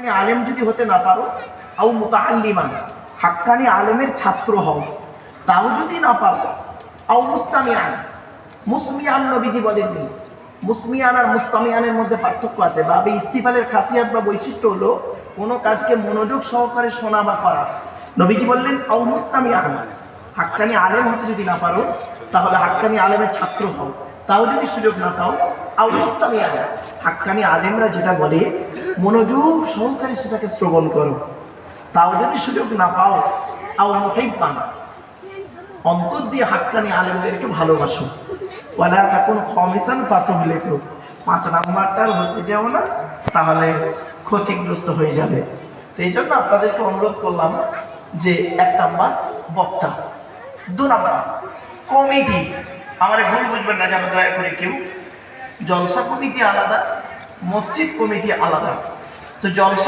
আলেম যদি হতে না পারো, আও মুতাআল্লিমান, হাক্কানি আলেমের ছাত্র হও, তাও যদি না পারো, আও মুস্তামিআন, মুসমিআন নবীজি বলেননি। মুসমিআন আর মুস্তামিআনের মধ্যে পার্থক্য আছে। বাবে ইস্তিফালের খাসিয়াত বা বৈশিষ্ট্য হলো কোনো কাজকে মনোযোগ সহকারে শোনা বা করা। নবীজি বললেন আও মুস্তামিআন, হাক্কানি আলেম হতে যদি না পারো তাহলে হাক্কানি আলেমের ছাত্র হও, তাও যদি সুযোগ না পাও, আও মুস্তামিআন, হাক্কানি আলেমরা যেটা বলে মনোযোগ সহকারে সেটাকে শ্রবণ করো, তাও যদি সুযোগ না পাও, আও মুহিব্বান, অন্তর দিয়ে হাক্কানি আলেমদেরকে ভালোবাসো। ওয়ালা তাকুন খামিসান ফাতুহলিকু, 5 নাম্বারটার হতে যাও না, তাহলে ক্ষতিগ্রস্ত হয়ে যাবে। তো এই জন্য আপনাদেরকে অনুরোধ করলাম যে 1 নাম্বার বক্তা, 2 নাম্বার কমিটি। আমার ভুল বুঝবেন না যেন দয়া করে কেউ। জলসা কমিটি আলাদা, মসজিদ কমিটি আলাদা। তো জলসা